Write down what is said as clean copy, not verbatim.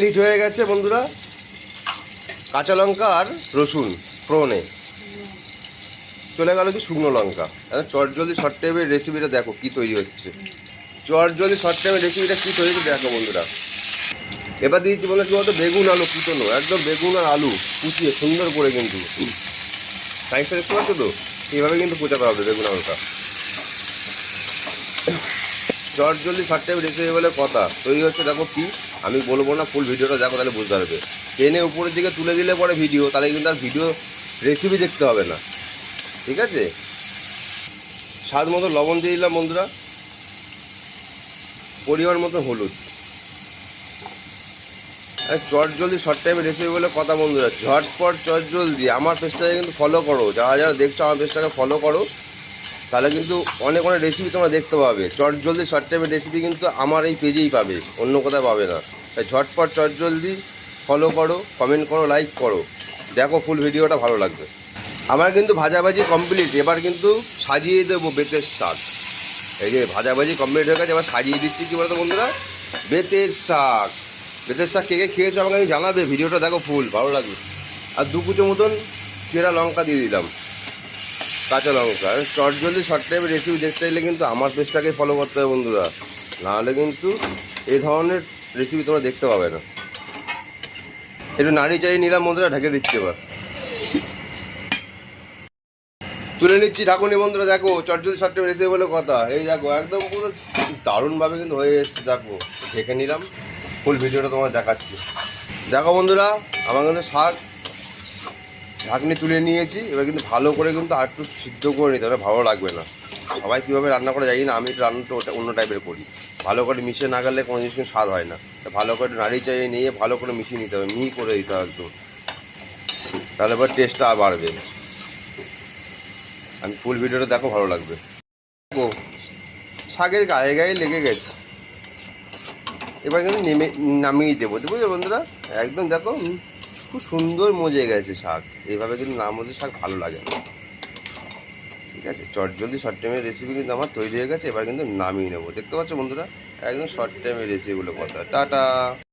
Hit হয়ে গেছে বন্ধুরা। কাঁচা লঙ্কা আর রসুন ফোড়নে চলে গেল কি শুকনো লঙ্কা। চটজলদি শর্ট টাইমের রেসিপিটা দেখো কি তৈরি হচ্ছে। চটজলদি শর্ট টাইমের রেসিপিটা কি তৈরি হচ্ছে দেখো বন্ধুরা। এবার দিয়েছি বলে কি বলতো, বেগুন আলু কুচনো, একদম বেগুন আর আলু কুচিয়ে সুন্দর করে, কিন্তু সাইজটা দেখতে পাচ্ছ তো, এইভাবে কিন্তু কুচাতে হবে বেগুন আলুটা। চটজলদি শর্ট টাইমের রেসিপি বলে কথা তৈরি হচ্ছে দেখো কি, আমি বলবো না, ফুল ভিডিওটা দেখো তাহলে বুঝতে পারবে। টেনে উপরের দিকে তুলে দিলে পরে ভিডিও, তাহলে কিন্তু আর ভিডিও রেসিপি দেখতে হবে না, ঠিক আছে। স্বাদ মতো লবণ দিয়ে দিলাম বন্ধুরা, পরিমাণ মতো হলুদ। চটজলদি শর্ট টাইমের রেসিপি বলে কথা বন্ধুরা, ঝটপট চটজলদি আমার পেজটাকে কিন্তু ফলো করো, যারা যারা দেখছো আমার পেজটাকে ফলো করো, তাহলে কিন্তু অনেক অনেক রেসিপি তোমরা দেখতে পাবে। চটজলদি শর্ট টাইমের রেসিপি কিন্তু আমার এই পেজেই পাবে, অন্য কোথাও পাবে না। তাই ঝটপট চটজলদি ফলো করো, কমেন্ট করো, লাইক করো, দেখো ফুল ভিডিওটা ভালো লাগবে। আমার কিন্তু ভাজাভাজি কমপ্লিট, এবার কিন্তু সাজিয়ে দেবো বেতের শাক। এই যে ভাজাভাজি কমপ্লিট হয়ে গেছে, এবার সাজিয়ে দিচ্ছি কি বলতো বন্ধুরা, বেতের শাক। বেতের শাক কে কে খেয়েছো আমাকে আমি জানাবে, ভিডিওটা দেখো ফুল ভালো লাগবে। আর 2 কুচো মতন চেরা লঙ্কা দিয়ে দিলাম, কাঁচা লঙ্কা। চটজলদি শর্ট টাইমের রেসিপি দেখতে চাইলে কিন্তু আমার পেজটাকে ফলো করতে হবে বন্ধুরা, নাহলে কিন্তু এই ধরনের রেসিপি তোমরা দেখতে পাবে না। একটু নাড়ি চাড়িয়ে নিলাম বন্ধুরা, ঢেকে দিচ্ছি। এবার তুলে নিচ্ছি ঢাকুনি বন্ধুরা, দেখো চটজলদি শর্ট টাইমের রেসিপি বলে কথা। এই দেখো একদম পুরো দারুণভাবে কিন্তু হয়ে এসছে, দেখো ঢেকে নিলাম, ফুল ভিডিওটা তোমার দেখাচ্ছি। দেখো বন্ধুরা আমার কিন্তু শাক ঢাকনি তুলে নিয়েছি, এবার কিন্তু ভালো করে কিন্তু আর একটু সিদ্ধ করে নিতে হবে, ভালো লাগবে না। সবাই কীভাবে রান্না করে জানি না, আমি একটু রান্নাটা ওটা অন্য টাইপের করি। ভালো করে মিশিয়ে না গেলে কোনো জিনিস স্বাদ হয় না। ভালো করে নাড়ি চাড়িয়ে নিয়ে ভালো করে মিশিয়ে নিতে হবে, মিহি করে দিতে হবে একদম, তাহলে এবার টেস্টটা বাড়বে। আমি ফুল ভিডিওটা দেখো ভালো লাগবে। দেখো শাকের গায়ে গায়ে লেগে গেছে, এবার কিন্তু নামিয়ে দেবো, বুঝলো বন্ধুরা। একদম দেখো খুব সুন্দর মজে গেছে শাক, এইভাবে কিন্তু না মজে শাক ভালো লাগে না, ঠিক আছে। চটজলদি শর্ট টাইমের রেসিপি কিন্তু আমার তৈরি হয়ে গেছে, এবার কিন্তু নামিয়ে নেবো। দেখতে পাচ্ছ বন্ধুরা, একদম শর্ট টাইমের রেসিপিগুলো কথা। টাটা।